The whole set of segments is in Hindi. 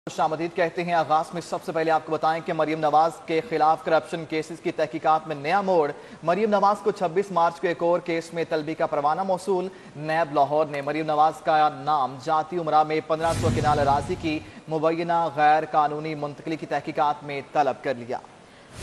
खुशामदीद कहते हैं। आगाज में सबसे पहले आपको बताएं कि मरियम नवाज के खिलाफ करप्शन केसेस की तहकीकात में नया मोड़। मरियम नवाज को 26 मार्च को एक और केस में तलबी का परवाना मौसूल। नैब लाहौर ने मरियम नवाज का नाम जाती उमरा में 1500 किनाल अराजी की मुबैना गैर कानूनी मुंतकली की तहकीकात में तलब कर लिया।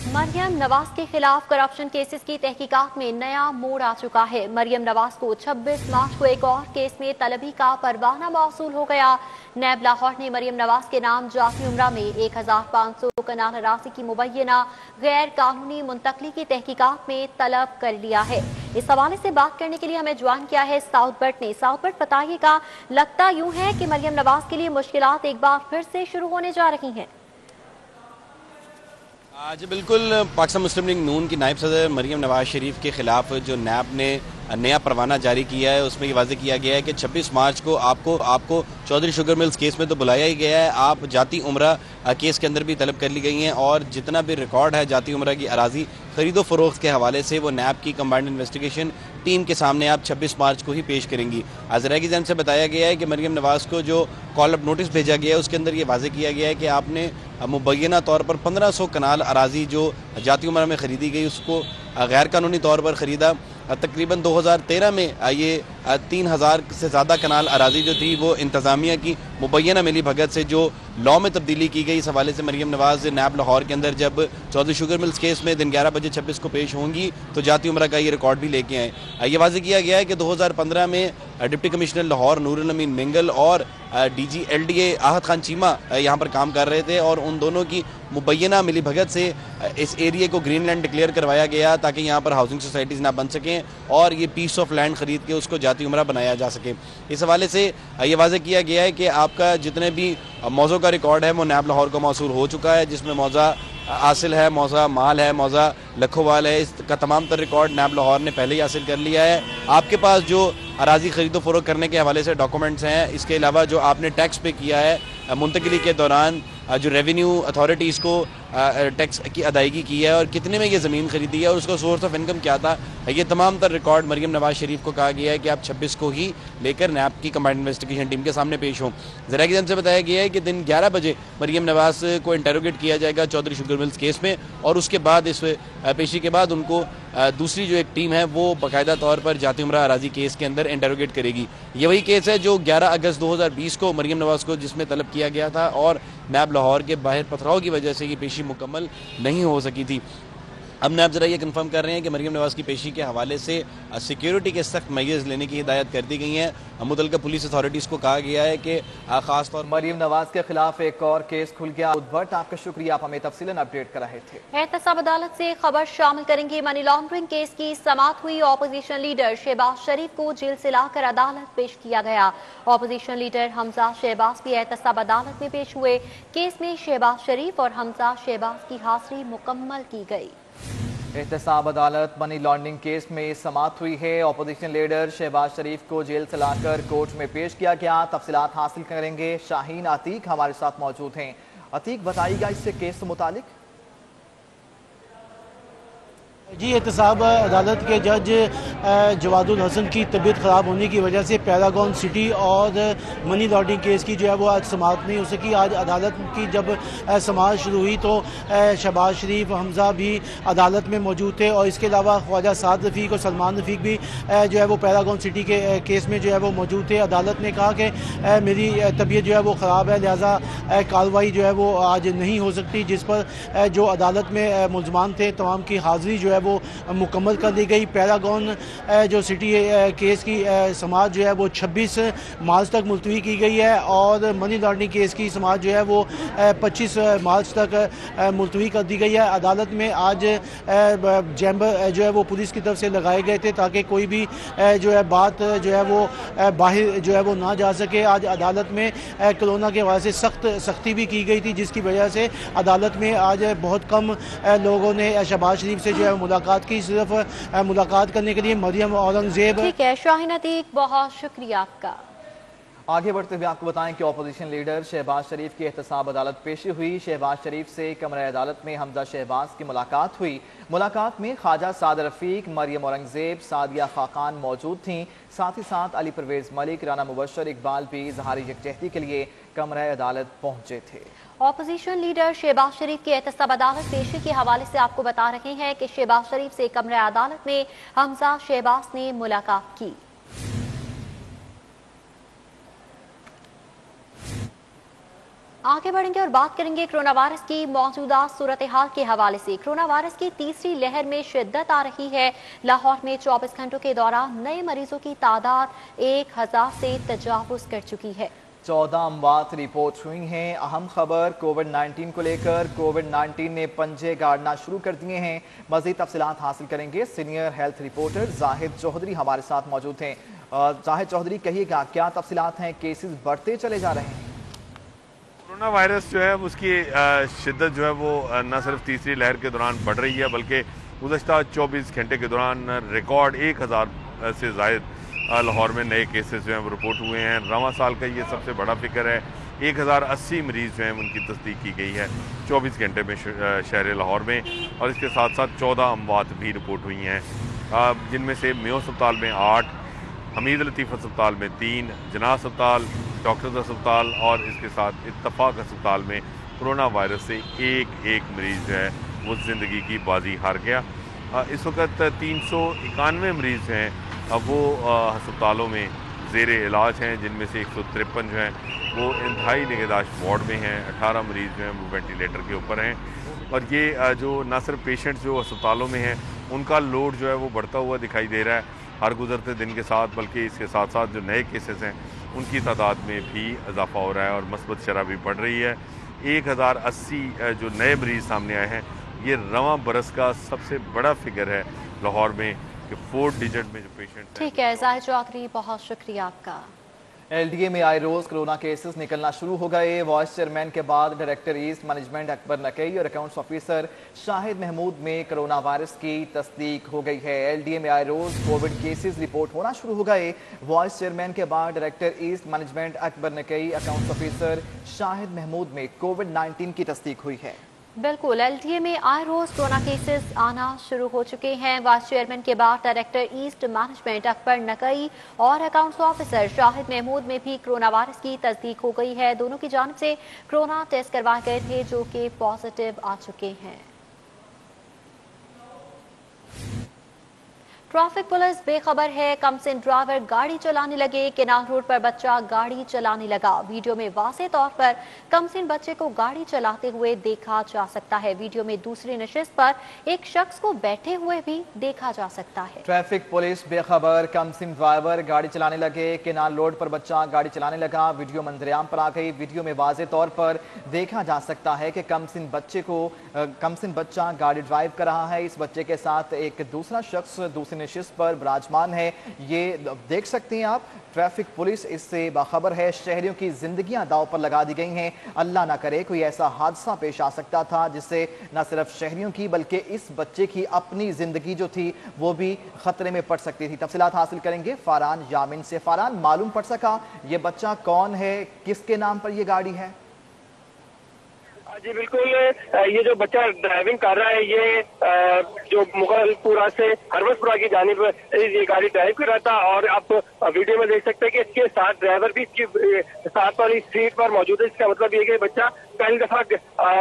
मरियम नवाज के खिलाफ करप्शन केसेस की तहकीकात में नया मोड़ आ चुका है। मरियम नवाज को 26 मार्च को एक और केस में तलबी का परवाना मौसूल हो गया। नैब लाहौर ने मरियम नवाज के नाम जाती उमरा में 1500 कनाल अराजी की मुबैना गैर कानूनी मुंतकली की तहकीकात में तलब कर लिया है। इस हवाले से बात करने के लिए हमें ज्वाइन किया है साउथ बट ने। साउथ बट बताइएगा, लगता यूं है कि मरियम नवाज के लिए मुश्किलात एक बार फिर से शुरू होने जा रही हैं। जी बिल्कुल, पाकिस्तान मुस्लिम लीग नून की नायब सदर मरियम नवाज शरीफ के खिलाफ जो नैब ने नया परवाना जारी किया है उसमें ये वाज़ेह किया गया है कि 26 मार्च को आपको चौधरी शुगर मिल्स केस में तो बुलाया ही गया है, आप जाती उमरा केस के अंदर भी तलब कर ली गई हैं और जितना भी रिकॉर्ड है जाती उमरा की अराजी खरीदो फरोख्त के हवाले से वो नैब की कंबाइंड इन्वेस्टिगेशन टीम के सामने आप 26 मार्च को ही पेश करेंगी। ज़राए की जानिब से बताया गया है कि मरियम नवाज को जो कॉल अप नोटिस भेजा गया है उसके अंदर ये वाज़ेह किया गया है कि आपने मुबैना तौर पर 1500 कनाल अराजी जो जाती उमरा में ख़रीदी गई उसको गैर कानूनी तौर पर ख़रीदा। तकरीबन 2013 में ये 3000 से ज़्यादा कनाल अराजी जो थी वो इंतज़ामिया की मुबैना मिली भगत से जो लॉ में तब्दीली की गई। इस हवाले से मरियम नवाज नैब लाहौर के अंदर जब चौधरी शुगर मिल्स केस में दिन 11 बजे 26 को पेश होंगी तो जाती उमरा का ये रिकॉर्ड भी लेके आए। ये वाज़ेह किया गया है कि 2015 में डिप्टी कमिश्नर लाहौर नूरुल अमीन मिंगल और DG LDA आहत खान चीमा यहाँ पर काम कर रहे थे और उन दोनों की मुबैना मिली भगत से इस एरिया को ग्रीन लैंड डिक्लेयर करवाया गया ताकि यहाँ पर हाउसिंग सोसाइटीज़ ना बन सकें और ये पीस ऑफ लैंड खरीद के उसको जाती उमरा बनाया जा सके। इस हवाले से ये वाज़ेह किया गया है कि आपका जितने भी मौज़ों का रिकॉर्ड है वो नैब लाहौर को मौसूल हो चुका है, जिसमें मौज़ा हासिल है, मौज़ा माल है, मौज़ा लखोवाल है, इसका तमाम तर रिकॉर्ड नैब लाहौर ने पहले ही हासिल कर लिया है। आपके पास जो अराजी खरीदो फरोख्त करने के हवाले से डॉक्यूमेंट्स हैं, इसके अलावा जो आपने टैक्स पे किया है मुंतकली के दौरान जो रेवेन्यू अथॉरिटीज़ को टैक्स की अदायगी की है और कितने में ये ज़मीन खरीदी है और उसका सोर्स ऑफ इनकम क्या था, ये तमाम तर रिकॉर्ड मरियम नवाज शरीफ को कहा गया है कि आप 26 को ही लेकर नैब की कंबाइंड इन्वेस्टिगेशन टीम के सामने पेश हों। ज़राए की जानिब से बताया गया है कि दिन 11 बजे मरियम नवाज को इंटरोगेट किया जाएगा चौधरी शुगर मिल्स केस में और उसके बाद इस पेशी के बाद उनको दूसरी जो एक टीम है वो बाकायदा तौर पर जाती उमरा अराजी केस के अंदर इंटरोगेट करेगी। ये वही केस है जो 11 अगस्त 2020 को मरियम नवाज को जिसमें तलब किया गया था और नैब लाहौर के बाहर पथराव की वजह से ये पेशी मुकम्मल नहीं हो सकी थी। अब नैब जरा ये कंफर्म कर रहे हैं कि मरियम नवाज की पेशी के हवाले से सिक्योरिटी के सख्त मेजर्स लेने की हिदायत कर दी गई हैं। मुतल्लिका पुलिस अथॉरिटीज़ को कहा गया है कि खास तौर मरियम नवाज के खिलाफ एक और केस खुल गया। भट्ट, आपका शुक्रिया, आप हमें तफसीलन अपडेट कर रहे थे। एहतसाब अदालत से खबर शामिल करेंगे। मनी लॉन्ड्रिंग केस की समाअत हुई। ऑपोजिशन लीडर शहबाज शरीफ को जेल से लाकर अदालत पेश किया गया। ऑपोजिशन लीडर हमजा शहबाज भी एहतसाब अदालत में पेश हुए। केस में शहबाज शरीफ और हमजा शहबाज की हाजिरी मुकम्मल की गई। एहतसाब अदालत मनी लॉन्ड्रिंग केस में समाअत हुई है। ऑपोजिशन लीडर शहबाज शरीफ को जेल से लाकर कोर्ट में पेश किया गया। तफसीलात हासिल करेंगे। शाहीन अतीक हमारे साथ मौजूद हैं। अतीक, बताइएगा इससे केस से मुतालिक। जी, एहतसाब अदालत के जज जवादुल हसन की तबीयत ख़राब होने की वजह से पैरागॉन सिटी और मनी लॉन्ड्रिंग केस की जो है वो आज समाअत नहीं हो सकी। आज अदालत की जब समाअत शुरू हुई तो शहबाज शरीफ, हमजा भी अदालत में मौजूद थे और इसके अलावा ख्वाजा साद रफ़ीक और सलमान रफ़ीक भी जो है वो पैरागॉन सिटी के केस में जो है वो मौजूद थे। अदालत ने कहा कि मेरी तबीयत जो है वो ख़राब है, लिहाजा कार्रवाई जो है वो आज नहीं हो सकती, जिस पर जो अदालत में मुलजमान थे तमाम की हाज़िरी जो है वो मुकम्मल कर दी गई। पैरागॉन जो सिटी केस की समाअत जो है वो 26 मार्च तक मुलतवी की गई है और मनी लॉन्ड्रिंग केस की समाअत जो है वो 25 मार्च तक मुलतवी कर दी गई है। अदालत में आज चैम्बर जो है वो पुलिस की तरफ से लगाए गए थे ताकि कोई भी जो है बात जो है वो बाहर जो है वो ना जा सके। आज अदालत में कोरोना के हवाले से सख्ती भी की गई थी, जिसकी वजह से अदालत में आज बहुत कम लोगों ने शहबाज शरीफ से जो है मुलाकात की। सिर्फ मुलाकात करने के लिए मरियम औरंगजेब। ठीक है शाहीन अतीक, बहुत शुक्रिया आपका। आगे बढ़ते हुए आपको बताएं कि अपोजिशन लीडर शहबाज शरीफ की एहतसाब अदालत पेशी हुई। शहबाज शरीफ से कमरा अदालत में हमजा शहबाज की मुलाकात हुई। मुलाकात में ख्वाजा साद रफीक, मरियम औरंगजेब, सादिया खाकान मौजूद थीं। साथ ही साथ अली परवेज मलिक, राना मुबशर इकबाल भी इजहारी यकजहती के लिए कमरा अदालत पहुंचे थे। ऑपोजिशन लीडर शहबाज शरीफ की एहतसाब अदालत पेशी के हवाले से आपको बता रहे हैं कि शहबाज शरीफ से कमरा अदालत में हमजा शहबाज ने मुलाकात की। आगे बढ़ेंगे और बात करेंगे कोरोना वायरस की मौजूदा सूरत हाल के हवाले से। कोरोना वायरस की तीसरी लहर में शिद्दत आ रही है। लाहौर में 24 घंटों के दौरान नए मरीजों की तादाद 1000 से तजावुज कर चुकी है। 14 अमवात रिपोर्ट हुई हैं। अहम खबर कोविड-19 को लेकर। कोविड-19 ने पंजे गाड़ना शुरू कर दिए हैं। मजीद तफसीलात हासिल करेंगे। Senior health reporter Zahid Chaudhry हमारे साथ मौजूद हैं। जाहिद चौधरी, कहिएगा क्या तफसीलात हैं? केसेस बढ़ते चले जा रहे हैं। कोरोना वायरस जो है उसकी शिद्दत जो है वो न सिर्फ तीसरी लहर के दौरान बढ़ रही है, बल्कि गुज़श्ता 24 घंटे के दौरान रिकॉर्ड 1000 से ज़ायद लाहौर में नए केसेस जो हैं वो रिपोर्ट हुए हैं। रवां साल का ये सबसे बड़ा फिक्र है। 1080 मरीज़ जो हैं उनकी तस्दीक की गई है 24 घंटे में शहर लाहौर में, और इसके साथ साथ 14 अमवात भी रिपोर्ट हुई हैं, जिनमें से मेयो अस्पताल में 8, हमीद लतीफ़ अस्पताल में 3, जना अस्पताल, डॉक्टर्स अस्पताल और इसके साथ इत्तफाक अस्पताल में कोरोना वायरस से एक मरीज़ जो है वो ज़िंदगी की बाजी हार गया। इस वक्त 391 मरीज़ हैं वो अस्पतालों में ज़ेर इलाज हैं, जिनमें से 153 जो हैं वो इंतहाई निगहदाश्त वार्ड में हैं। 18 मरीज़ जो हैं वो वेंटिलेटर के ऊपर हैं। और ये जो न सिर्फ पेशेंट जो अस्पतालों में हैं उनका लोड जो है वो बढ़ता हुआ दिखाई दे रहा है हर गुजरते दिन के साथ, बल्कि इसके साथ साथ जो नए केसेस हैं उनकी तादाद में भी इजाफा हो रहा है और मस्बत शरह भी बढ़ रही है। 1080 जो नए मरीज़ सामने आए हैं, ये रवां बरस का सबसे बड़ा फिगर है लाहौर में कि 4 डिजिट में जो पेशेंट। ठीक है जाहिद चौधरी, बहुत शुक्रिया आपका। एलडीए में आए रोज कोरोना केसेस निकलना शुरू हो गए। वाइस चेयरमैन के बाद डायरेक्टर ईस्ट मैनेजमेंट अकबर नकई और अकाउंट्स ऑफिसर शाहिद महमूद में कोरोना वायरस की तस्दीक हो गई है। एलडीए में आए रोज कोविड केसेस रिपोर्ट होना शुरू हो गए। वाइस चेयरमैन के बाद डायरेक्टर ईस्ट मैनेजमेंट अकबर नकई, अकाउंट्स ऑफिसर शाहिद महमूद में कोविड-19 की तस्दीक हुई है। बिल्कुल, एलडीए में आए रोज कोरोना केसेस आना शुरू हो चुके हैं। वाइस चेयरमैन के बाद डायरेक्टर ईस्ट मैनेजमेंट अकबर नकई और अकाउंट्स ऑफिसर शाहिद महमूद में भी कोरोना वायरस की तस्दीक हो गई है। दोनों की जानिब से कोरोना टेस्ट करवाए गए थे जो कि पॉजिटिव आ चुके हैं। ट्रैफिक पुलिस बेखबर है। कमसिन ड्राइवर गाड़ी चलाने लगे। केनाल रोड पर बच्चा गाड़ी चलाने लगा। वीडियो में वाज़ेह तौर पर कमसिन बच्चे को गाड़ी चलाते हुए देखा जा सकता है। वीडियो में दूसरी नशिस्त पर एक शख्स को बैठे हुए भी देखा जा सकता है। ट्रैफिक पुलिस बेखबर, कमसिन ड्राइवर गाड़ी चलाने लगे। केनाल रोड पर बच्चा गाड़ी चलाने लगा। वीडियो मंजरेआम पर आ गई। वीडियो में वाज़ेह तौर पर देखा जा सकता है कि कमसिन बच्चा गाड़ी ड्राइव कर रहा है। इस बच्चे के साथ एक दूसरा शख्स दूसरी नशिस्त पर विराजमान है। ये देख सकते हैं आप। ट्रैफिक पुलिस इससे बाखबर है। शहरियों की जिंदगियां दांव पर लगा दी गई हैं। अल्लाह ना करे कोई ऐसा हादसा पेश आ सकता था जिससे न सिर्फ शहरियों की बल्कि इस बच्चे की अपनी जिंदगी जो थी वो भी खतरे में पड़ सकती थी। तफसीलात हासिल करेंगे फारान यामिन से। फारान, मालूम पड़ सका ये बच्चा कौन है, किसके नाम पर ये गाड़ी है? जी बिल्कुल, ये जो बच्चा ड्राइविंग कर रहा है ये जो मुगलपुरा से हरवसपुरा की जानिब ये गाड़ी ड्राइव कर रहा था और आप वीडियो में देख सकते हैं कि इसके साथ ड्राइवर भी इसकी साथ वाली सीट पर मौजूद है। इसका मतलब ये कि बच्चा पहली दफा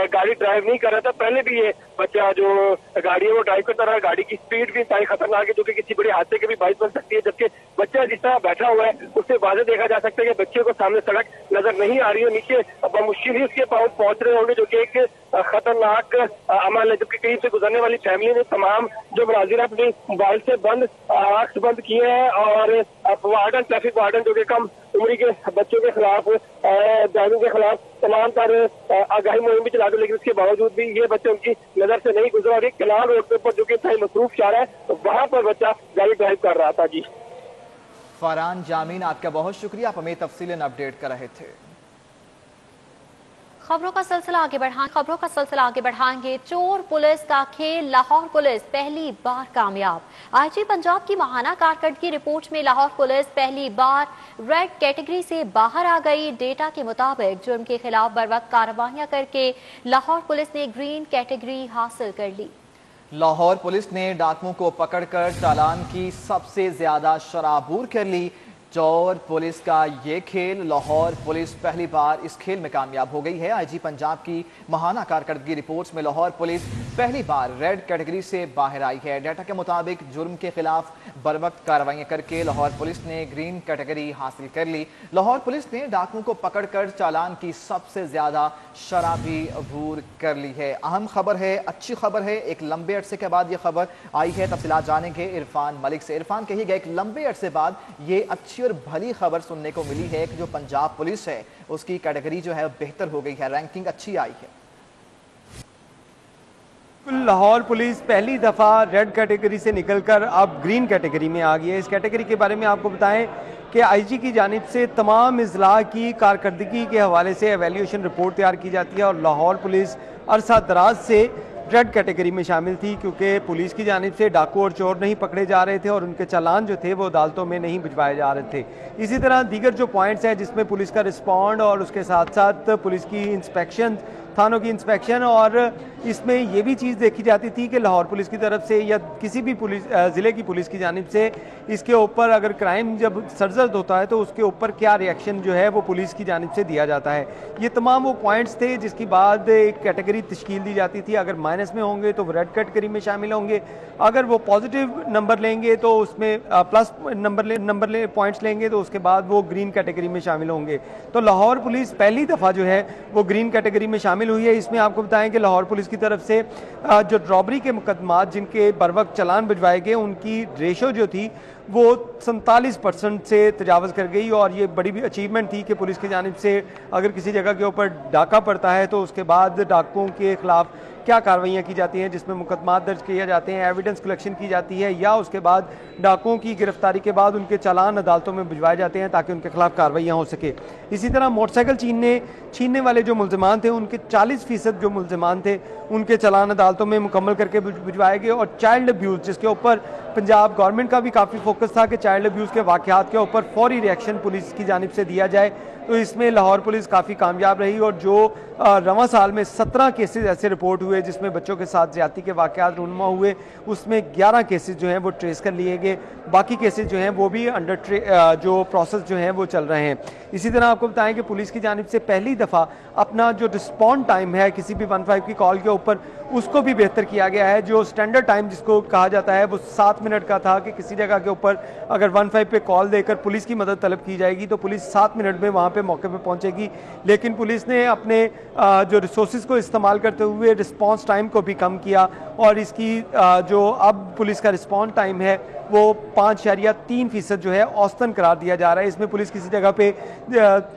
गाड़ी ड्राइव नहीं कर रहा था। पहले भी ये बच्चा जो गाड़ी है वो ड्राइव करता रहा। गाड़ी की स्पीड भी इंतहाई खतरनाक है जो कि किसी बड़े हादसे के भी बाइस बन सकती है। जबकि बच्चा जिस तरह बैठा हुआ है उससे वाज़ेह देखा जा सकता है कि बच्चे को सामने सड़क नजर नहीं आ रही है। नीचे बमुश्किल ही उसके पाँव पहुंच रहे होंगे जो कि एक खतरनाक अमल है। जबकि कहीं से गुजरने वाली फैमिली ने तमाम जो मुनाजिर अपनी मोबाइल से आंख बंद किए हैं और वार्डन, ट्रैफिक वार्डन जो कि कम उम्र के बच्चों के खिलाफ ड्राइविंग के खिलाफ तमाम तर आगाही मुहिम भी चला दी, लेकिन उसके बावजूद भी ये बच्चे उनकी नजर से नहीं गुजरा और एक केनाल रोड के ऊपर जो कि इंतहाई मसरूफ शहर है वहां पर बच्चा गाड़ी ड्राइव कर रहा था। जी फारान जामीन, आपका बहुत शुक्रिया। आप हमें तफसीलन अपडेट कर रहे थे। खबरों का सिलसिला आगे बढ़ाएंगे। चोर पुलिस का खेल, लाहौर पुलिस पहली बार कामयाब। आईजी पंजाब की माहाना कारकर्दगी रिपोर्ट में लाहौर पुलिस पहली बार रेड कैटेगरी से बाहर आ गई। डेटा के मुताबिक जुर्म के खिलाफ बर वक्त कार्रवाइयां करके लाहौर पुलिस ने ग्रीन कैटेगरी हासिल कर ली। लाहौर पुलिस ने डाकुओं को पकड़कर चालान की सबसे ज्यादा शराबूर कर ली। चोर पुलिस का ये खेल, लाहौर पुलिस पहली बार इस खेल में कामयाब हो गई है। आईजी पंजाब की माहाना कारकर्दगी रिपोर्ट्स में लाहौर पुलिस पहली बार रेड कैटेगरी से बाहर आई है। डाटा के मुताबिक जुर्म के खिलाफ बर वक्त कार्रवाइयां करके लाहौर पुलिस ने ग्रीन कैटेगरी हासिल कर ली। लाहौर पुलिस ने डाकुओं को पकड़कर चालान की सबसे ज्यादा शराबी अबूर कर ली है। अहम खबर है, अच्छी खबर है। एक लंबे अरसे के बाद ये खबर आई है। तफसीलात जानेंगे इरफान मलिक से। इरफान, कहिएगा, एक लंबे अरसे बाद ये अच्छी और भली खबर सुनने को मिली है कि जो पंजाब पुलिस है उसकी कैटेगरी जो है बेहतर हो गई है, रैंकिंग अच्छी आई है। लाहौर पुलिस पहली दफ़ा रेड कैटेगरी से निकलकर अब ग्रीन कैटेगरी में आ गई है। इस कैटेगरी के बारे में आपको बताएं कि आईजी की जानिब से तमाम अजला की कारकर्दगी के हवाले से एवेल्यूएशन रिपोर्ट तैयार की जाती है और लाहौर पुलिस अरसा दराज से रेड कैटेगरी में शामिल थी क्योंकि पुलिस की जानिब से डाकू और चोर नहीं पकड़े जा रहे थे और उनके चालान जो थे वो अदालतों में नहीं भिजवाए जा रहे थे। इसी तरह दीगर जो पॉइंट्स हैं जिसमें पुलिस का रिस्पॉन्ड और उसके साथ साथ पुलिस की इंस्पेक्शन, थानों की इंस्पेक्शन, और इसमें यह भी चीज़ देखी जाती थी कि लाहौर पुलिस की तरफ से या किसी भी पुलिस ज़िले की पुलिस की जानिब से इसके ऊपर अगर क्राइम जब सरजद होता है तो उसके ऊपर क्या रिएक्शन जो है वो पुलिस की जानिब से दिया जाता है। ये तमाम वो पॉइंट्स थे जिसके बाद एक कैटेगरी तश्कील दी जाती थी। अगर माइनस में होंगे तो वो रेड कैटेगरी में शामिल होंगे, अगर वो पॉजिटिव नंबर लेंगे तो उसमें प्लस नंबर पॉइंट्स लेंगे तो उसके बाद वो ग्रीन कैटेगरी में शामिल होंगे। तो लाहौर पुलिस पहली दफ़ा जो है वो ग्रीन कैटेगरी में शामिल हुई है। इसमें आपको बताएं कि लाहौर पुलिस की तरफ से जो रॉबरी के मुकदमात जिनके बर वक्त चालान भिजवाए गए उनकी रेशो जो थी वो 47% से तजावज़ कर गई और ये बड़ी भी अचीवमेंट थी कि पुलिस की जानिब से अगर किसी जगह के ऊपर डाका पड़ता है तो उसके बाद डाकुओं के खिलाफ क्या कार्रवाइयाँ की जाती हैं जिसमें मुकदमात दर्ज किए जाते हैं, एविडेंस कलेक्शन की जाती है या उसके बाद डाकुओं की गिरफ्तारी के बाद उनके चालान अदालतों में भिजवाए जाते हैं ताकि उनके खिलाफ कार्रवाइयाँ हो सके। इसी तरह मोटरसाइकिल छीनने वाले जो मुल्ज़िमान थे उनके 40% जो मुल्ज़िमान थे उनके चालान अदालतों में मुकम्मल करके भिजवाए गए। और चाइल्ड अब्यूज़ जिसके ऊपर पंजाब गवर्नमेंट का भी काफ़ी फोकस था कि चाइल्ड अब्यूज़ के वाक़यात के ऊपर फौरी रिएक्शन पुलिस की जानिब से दिया जाए, तो इसमें लाहौर पुलिस काफ़ी कामयाब रही और जो रवां साल में 17 केसेस ऐसे रिपोर्ट हुए जिसमें बच्चों के साथ ज्यादती के वाक़यात रूनुमा हुए, उसमें 11 केसेस जो हैं वो ट्रेस कर लिए गए, बाकी केसेस जो हैं वो भी अंडर जो प्रोसेस जो हैं वो चल रहे हैं। इसी तरह आपको बताएं कि पुलिस की जानिब से पहली दफ़ा अपना जो रिस्पॉन्ड टाइम है किसी भी 15 की कॉल के ऊपर उसको भी बेहतर किया गया है। जो स्टैंडर्ड टाइम जिसको कहा जाता है वो 7 मिनट का था कि किसी जगह के ऊपर अगर 15 पे कॉल देकर पुलिस की मदद तलब की जाएगी तो पुलिस 7 मिनट में वहाँ पे मौके पे पहुँचेगी, लेकिन पुलिस ने अपने जो रिसोर्सेज को इस्तेमाल करते हुए रिस्पॉन्स टाइम को भी कम किया और इसकी जो अब पुलिस का रिस्पॉन्स टाइम है वो 5.3% जो है औसतन करार दिया जा रहा है। इसमें पुलिस किसी जगह पे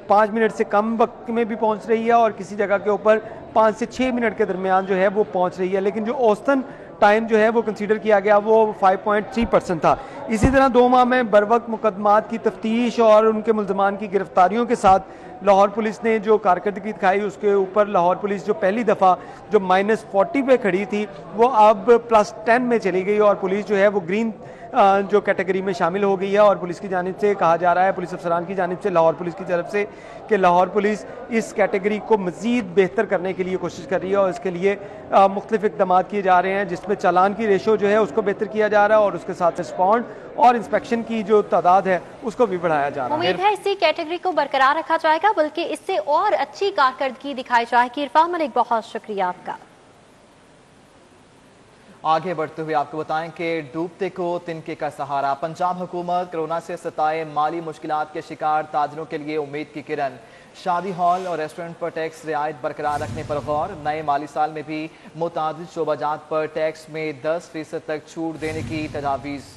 5 मिनट से कम वक्त में भी पहुंच रही है और किसी जगह के ऊपर 5 से 6 मिनट के दरमियान जो है वो पहुंच रही है, लेकिन जो औसतन टाइम जो है वो कंसीडर किया गया वो 5.3% था। इसी तरह 2 माह में बर वक्त मुकदमात की तफ्तीश और उनके मुल्ज़मान की गिरफ्तारियों के साथ लाहौर पुलिस ने जो कारकर्दगी दिखाई उसके ऊपर लाहौर पुलिस जो पहली दफ़ा जो -40 पे खड़ी थी वो अब +10 में चली गई और पुलिस जो है वो ग्रीन जो कैटेगरी में शामिल हो गई है। और पुलिस की जानिब से कहा जा रहा है, पुलिस अफसरान की जानिब से, लाहौर पुलिस की तरफ से, कि लाहौर पुलिस इस कैटेगरी को मज़ीद बेहतर करने के लिए कोशिश कर रही है और इसके लिए मुख्तलिफ इक़दाम किए जा रहे हैं जिसमें चालान की रेशो जो है उसको बेहतर किया जा रहा है और उसके साथ रिस्पॉन्ड और इंस्पेक्शन की जो तादाद है उसको भी बढ़ाया जा रहा है। उम्मीद है इसी कैटेगरी को बरकरार रखा जाएगा बल्कि इससे और अच्छी कारकर्दगी दिखाई जाएगी। इरफान मलिक, बहुत शुक्रिया आपका। आगे बढ़ते हुए आपको बताएं कि डूबते को तिनके का सहारा, पंजाब हुकूमत कोरोना से सताए माली मुश्किलात के शिकार ताजरों के लिए उम्मीद की किरण। शादी हॉल और रेस्टोरेंट पर टैक्स रियायत बरकरार रखने पर गौर। नए माली साल में भी मुतादिद शोबाजात पर टैक्स में 10% तक छूट देने की तजावीज़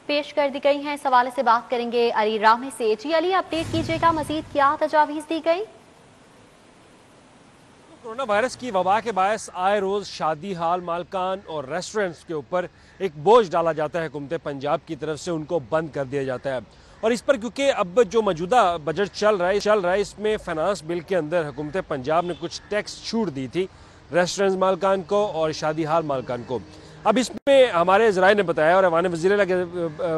पेश कर दी गई हैं। इस हवाले से बात करेंगे अली रामे से। जी अली, अपडेट कीजिएगा, मजीद क्या तजावीज़ दी गई? कोरोना वायरस की वबा के बायस आए रोज़ शादी हाल मालकान और रेस्टोरेंट्स के ऊपर एक बोझ डाला जाता है हुकूमत पंजाब की तरफ से, उनको बंद कर दिया जाता है और इस पर क्योंकि अब जो मौजूदा बजट चल रहा है इसमें फाइनेंस बिल के अंदर हुकूमत पंजाब ने कुछ टैक्स छूट दी थी रेस्टोरेंट मालकान को और शादी हाल मालकान को। अब इसमें हमारे ज़राए ने बताया और अवान वज़ीर के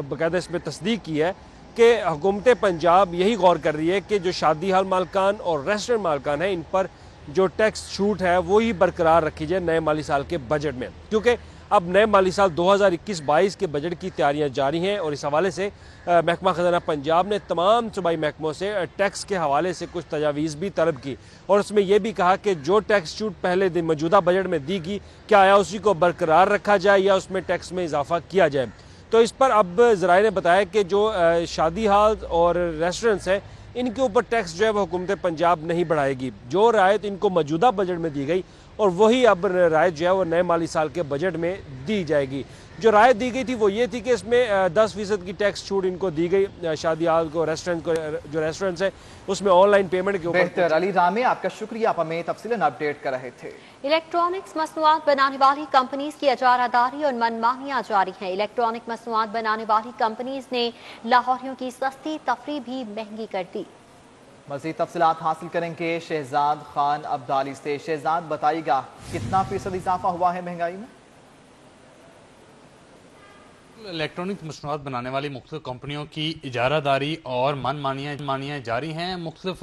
बाकायदा इसमें तस्दीक की है कि हुकूमत पंजाब यही गौर कर रही है कि जो शादी हाल मालकान और रेस्टोरेंट मालकान हैं इन पर जो टैक्स छूट है वही बरकरार रखी जाए नए माली साल के बजट में, क्योंकि अब नए माली साल 2021-22 के बजट की तैयारियां जारी हैं और इस हवाले से महकमा खजाना पंजाब ने तमाम सूबाई महकमों से टैक्स के हवाले से कुछ तजावीज़ भी तलब की और उसमें यह भी कहा कि जो टैक्स छूट पहले दिन मौजूदा बजट में दी गई क्या आया उसी को बरकरार रखा जाए या उसमें टैक्स में इजाफा किया जाए। तो इस पर अब ज़राए ने बताया कि जो शादी हाल और रेस्टोरेंट्स हैं इनके ऊपर टैक्स जो है वो हुकूमत पंजाब नहीं बढ़ाएगी, जो रायत इनको मौजूदा बजट में दी गई और वही अब रायत जो है वो नए माली साल के बजट में दी जाएगी। जो रायत दी गई थी वो ये थी कि इसमें 10% की टैक्स छूट इनको दी गई शादी हाल को, जो रेस्टोरेंट्स है उसमें ऑनलाइन पेमेंट के ऊपर। बेहतर अली रामे, आपका शुक्रिया, आप हमें तफसीलन अपडेट कर रहे थे। इलेक्ट्रॉनिक्स मसनूआत बनाने वाली कंपनीज की इजारादारी और मनमानियां जारी हैं। इलेक्ट्रॉनिक मसनूआत बनाने वाली कंपनीज ने लाहौरियों की सस्ती तफरी भी महंगी कर दी। मज़ीद तफसीलात हासिल करेंगे शहजाद खान अब्दाली से। शहजाद, बताइएगा कितना फीसद इजाफा हुआ है महंगाई में? इलेक्ट्रॉनिक मसनूआत बनाने वाली मुख्तलिफ कंपनियों की इजारादारी और मनमानियाँ जारी हैं। मुख्तलिफ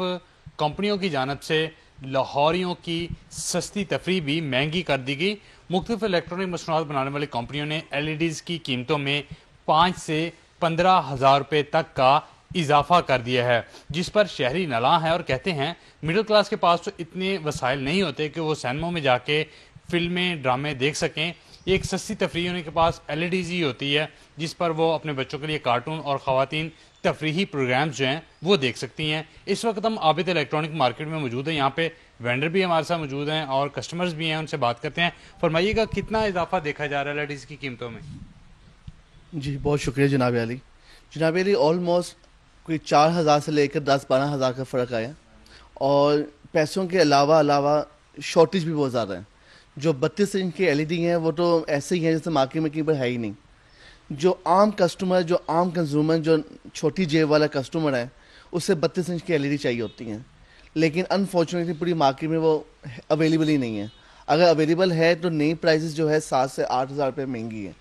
कंपनियों की जानिब से लाहौरियों की सस्ती तफरी भी महंगी कर दी गई। मुख्तलिफ इलेक्ट्रॉनिक मसनूआत बनाने वाली कंपनियों ने LEDs की कीमतों में 5 से 15 हज़ार रुपये तक का इजाफा कर दिया है, जिस पर शहरी नला है और कहते हैं मिडिल क्लास के पास तो इतने वसाइल नहीं होते कि वो सिनेमा में जाके फिल्में ड्रामे देख सकें। एक सस्ती तफरी उनके पास LEDs ही होती है जिस पर वो अपने बच्चों के लिए कार्टून और ख़वातीन तफरीही प्रोग्राम्स जो हैं वो देख सकती हैं। इस वक्त हम आबिद इलेक्ट्रॉनिक मार्केट में मौजूद हैं। यहाँ पे वेंडर भी हमारे साथ मौजूद हैं और कस्टमर्स भी हैं, उनसे बात करते हैं। फरमाइएगा कितना इजाफा देखा जा रहा है LEDs की कीमतों में? जी बहुत शुक्रिया जनाब अली। जनाब अली ऑलमोस्ट कोई 4,000 से लेकर 10-12 हज़ार का फ़र्क आया और पैसों के अलावा शॉर्टेज भी बहुत ज़्यादा है। जो 32 इंच के LED हैं वो तो ऐसे ही हैं जैसे मार्केट में कहीं पर है ही नहीं। जो आम कस्टमर, जो आम कंज्यूमर, जो छोटी जेब वाला कस्टमर है उससे 32 इंच की LED चाहिए होती हैं, लेकिन अनफॉर्चुनेटली पूरी मार्केट में वो अवेलेबल ही नहीं है। अगर अवेलेबल है तो नई प्राइसेस जो है 7 से 8 हज़ार रुपये महंगी है।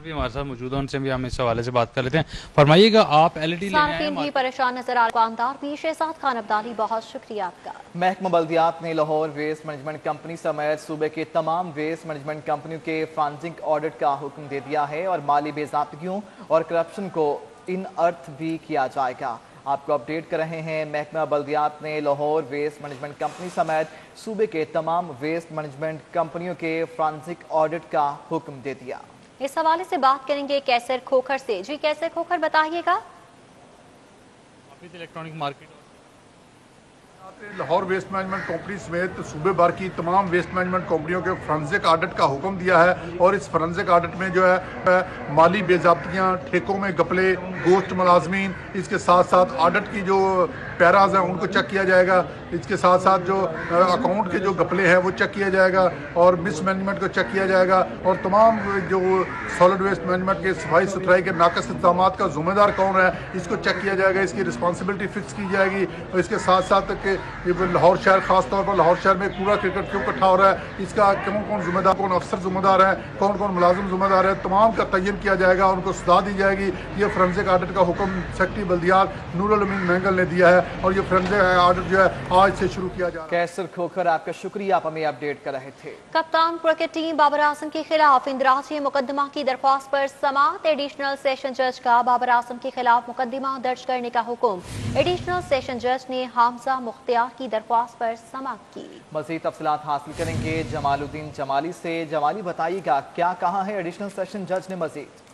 भी हमारे साथ मौजूद है, उनसे भी हम इस हवाले से बात कर लेते हैं। फरमाइएगा आप LED भी परेशान नजर आ दुकानदार भी। शहजाद खान अब्दाली, बहुत शुक्रिया आपका। महकमा बल्दियात ने लाहौर वेस्ट मैनेजमेंट कंपनी समेत सूबे के तमाम वेस्ट मैनेजमेंट कंपनियों के फॉरेंसिक ऑडिट का हुक्म दे दिया है और माली बेज़ाब्तियों और करप्शन को इन अर्थ भी किया जाएगा। आपको अपडेट कर रहे हैं, महकमा बल्दियात ने लाहौर वेस्ट मैनेजमेंट कंपनी समेत सूबे के तमाम वेस्ट मैनेजमेंट कंपनियों के फॉरेंसिक ऑडिट का हुक्म दे दिया। इस हवाले से बात करेंगे कैसर खोखर से। जी कैसर खोखर, बताइएगा। Electronic market Lahore waste management company समेत सूबे भर की तमाम वेस्ट मैनेजमेंट कंपनियों के फॉरेंसिक ऑडिट का हुक्म दिया है और इस फॉरेंसिक ऑडिट में जो है माली बेज़ाब्तियाँ, ठेकों में गपले, गोश्त मुलाजमीन, इसके साथ साथ ऑडिट की जो पैराज हैं उनको चेक किया जाएगा। इसके साथ साथ जो अकाउंट के जो गपले हैं वो चेक किया जाएगा और मिसमैनेजमेंट को चेक किया जाएगा और तमाम जो सॉलिड वेस्ट मैनेजमेंट के सफाई सुथराई के नाकस इक़दाम का जिम्मेदार कौन है इसको चेक किया जाएगा, इसकी रिस्पॉन्सिबिलिटी फिक्स की जाएगी। और इसके साथ साथ कि लाहौर शहर, खास तौर पर लाहौर शहर में कूड़ा क्रिकेट क्यों इकट्ठा हो रहा है, इसका कौन कौन जिम्मेदार, कौन अफसर जिम्मेदार है, कौन कौन मुलाजिम जिम्मेदार है, तमाम का तयन किया जाएगा, उनको सजा दी जाएगी। ये फोरेंसिक ऑडिट का हुक्म सेक्रेटरी बल्दियात नूरुल अमीन महंगल ने दिया है और ये फोरेंसिक ऑडिट जो है आज से शुरू किया जा रहा है। कैसर खोखर, आपका शुक्रिया, आप हमें अपडेट कर रहे थे। कप्तान क्रिकेट टीम बाबर आजम के खिलाफ इंदराजी मुकदमा की दरख्वास्त पर समाअत। एडिशनल सेशन जज का बाबर आजम के खिलाफ मुकदमा दर्ज करने का हुक्म। एडिशनल सेशन जज ने हामजा मुख्तियार की दरख्वास्त पर समाअत की। मज़ीद तफसीलात हासिल करेंगे जमालुद्दीन जमाली से। जमाली, बताइएगा क्या कहा है एडिशनल सेशन जज ने मज़ीद?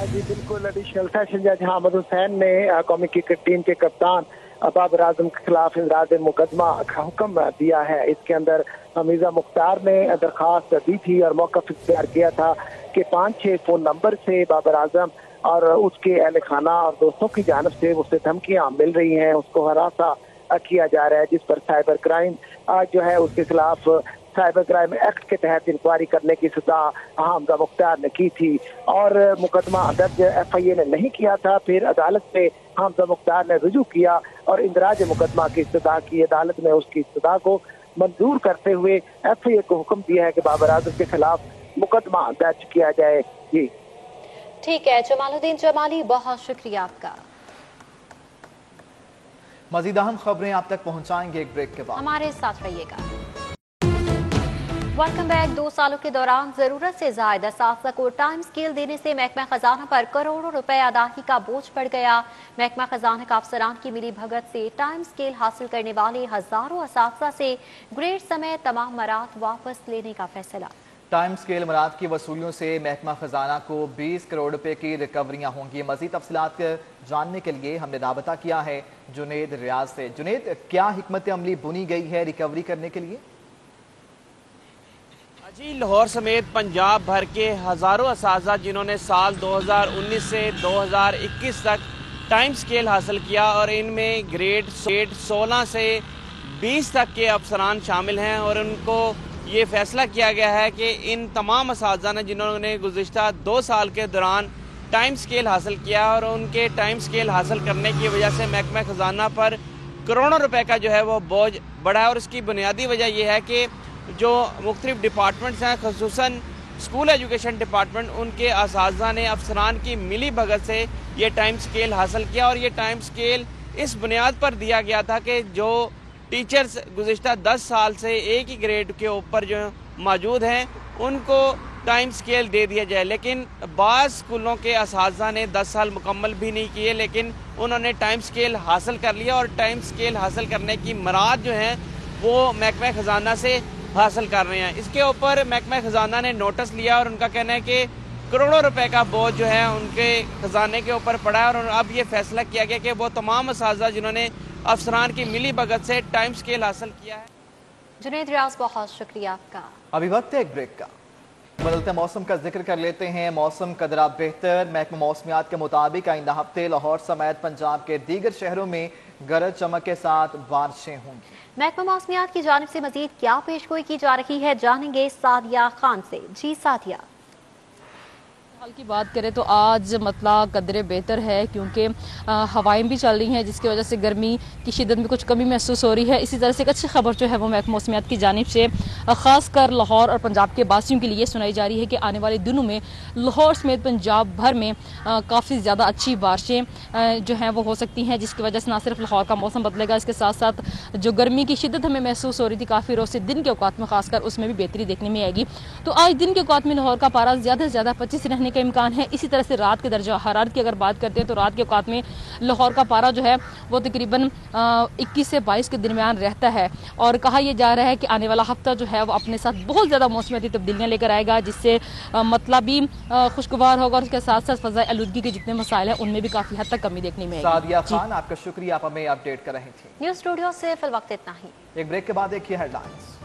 जी बिल्कुल, एडिशनल सेशन जज हामिद हुसैन ने कौमी क्रिकेट टीम के कप्तान बाबर आजम के खिलाफ इंदराज मुकदमा का हुक्म दिया है। इसके अंदर हमीजा मुख्तार ने दरखास्त दी थी और मौक़िफ़ इख्तियार किया था कि 5-6 फ़ोन नंबर से बाबर आजम और उसके अहल खाना और दोस्तों की जानब से उसे धमकियाँ मिल रही हैं, उसको हरासा किया जा रहा है, जिस पर साइबर क्राइम जो है उसके खिलाफ साइबर क्राइम एक्ट के तहत इंक्वायरी करने की सदा हमजा मुख्तार ने की थी और मुकदमा दर्ज FIA ने नहीं किया था। फिर अदालत में हमजा मुख्तार ने रुजू किया और इंदराज मुकदमा की इस्तदा की। अदालत ने उसकी इस्तदा को मंजूर करते हुए FIA को हुक्म दिया है कि बाबर आजम के खिलाफ मुकदमा दर्ज किया जाए। जी ठीक है जमालुद्दीन जमाली, बहुत शुक्रिया आपका। मजीद अहम खबरें आप तक पहुंचाएंगे एक ब्रेक के बाद, हमारे साथ रहिएगा। Welcome back. 2 सालों के दौरान जरूरत से ज्यादा असातिज़ा को टाइम स्केल देने से महकमा खजाना पर करोड़ों रुपए अदायगी का बोझ पड़ गया। महकमा खजाना का अफसरान की मिली भगत से टाइम स्केल हासिल करने वाले हजारों असातिज़ा से ग्रेड समेत तमाम मराद वापस लेने का फैसला। टाइम स्केल मराद की वसूलियों से महकमा खजाना को 20 करोड़ रुपए की रिकवरियां होंगी। मजीद तफसीलात जानने के लिए हमने राबता किया है जुनेद रियाज से। जुनेद, क्या हिकमत अमली बुनी गई है रिकवरी करने के लिए? जी, लाहौर समेत पंजाब भर के हजारों असातिज़ा जिन्होंने साल 2019 से 2021 तक टाइम स्केल हासिल किया और इनमें ग्रेड 16 से 20 तक के अफसरान शामिल हैं और उनको ये फैसला किया गया है कि इन तमाम असातिज़ा ने जिन्होंने गुज़िश्ता 2 साल के दौरान टाइम स्केल हासिल किया और उनके टाइम स्केल हासिल करने की वजह से महकमा खजाना पर करोड़ों रुपए का जो है वो बोझ बढ़ा है। और इसकी बुनियादी वजह यह है कि जो मुख्तलिफ डिपार्टमेंट्स हैं, खुसूसन स्कूल एजुकेशन डिपार्टमेंट, उनके असातिज़ा ने अफसरान की मिली भगत से ये टाइम स्केल हासिल किया। और ये टाइम स्केल इस बुनियाद पर दिया गया था कि जो टीचर्स गुज़िश्ता 10 साल से एक ही ग्रेड के ऊपर जो मौजूद हैं उनको टाइम स्केल दे दिया जाए। लेकिन बाज़ स्कूलों के असातिज़ा ने 10 साल मुकम्मल भी नहीं किए लेकिन उन्होंने टाइम स्केल हासिल कर लिया और टाइम स्केल हासिल करने की मराद जो हैं वो महकमा खजाना से हासिल कर रहे हैं। इसके ऊपर महकमा खजाना ने नोटिस लिया और उनका कहना है कि करोड़ों रुपए का बोझ जो है उनके खजाने के ऊपर पड़ा है। और अब ये फैसला किया गया कि वो तमाम असातिज़ा जिन्होंने अफसरान की मिली भगत से टाइम स्केल हासिल किया है। जुनेद रियाज, बहुत शुक्रिया आपका। अभी वक्त है एक ब्रेक का। बदलते मौसम का जिक्र कर लेते हैं। मौसम कदरा बेहतर। महकमा मौसमियात के मुताबिक आइंदा हफ्ते लाहौर समेत पंजाब के दीगर शहरों में गरज चमक के साथ बारिशें होंगी। महकमा मौसमियात की जानिब से मजीद क्या पेशगोई की जा रही है, जानेंगे सादिया खान से। जी सादिया। हाल की बात करें तो आज मतला कदरे बेहतर है क्योंकि हवाएं भी चल रही हैं जिसकी वजह से गर्मी की शिद्दत में कुछ कमी महसूस हो रही है। इसी तरह से एक अच्छी खबर जो है वो महकमा मौसमियात की जानिब से ख़ासकर लाहौर और पंजाब के बासियों के लिए सुनाई जा रही है कि आने वाले दिनों में लाहौर समेत पंजाब भर में काफ़ी ज़्यादा अच्छी बारिशें जो हैं वो हो सकती हैं जिसकी वजह से ना सिर्फ लाहौर का मौसम बदलेगा, इसके साथ साथ जो गर्मी की शिद्दत हमें महसूस हो रही थी काफ़ी रोज़ से दिन के औकात में खासकर उसमें भी बेहतरी देखने में आएगी। तो आज दिन के औकात में लाहौर का पारा ज़्यादा से ज़्यादा 25 रहने का इम्कान है। इसी तरह से रात के दर्जा हरारत की अगर बात करते हैं तो रात के औकात में लाहौर का पारा जो है वो तकरीबन 21 से 22 के दरमियान रहता है। और कहा यह जा रहा है कि आने वाला हफ्ता जो है वो अपने साथ बहुत ज़्यादा मौसमियाती तब्दीलियाँ लेकर आएगा जिससे मतलब भी खुशगवार होगा और उसके साथ साथ फ़ज़ाई आलूदगी के जितने मसाइल हैं उनमें भी काफ़ी हद तक कमी देखने में आएगी। सादिया खान, आपका शुक्रिया, आप हमें अपडेट कर रही थी। न्यूज़ स्टूडियो से फिल वक्त इतना ही। एक ब्रेक के बाद देखिए हेडलाइंस।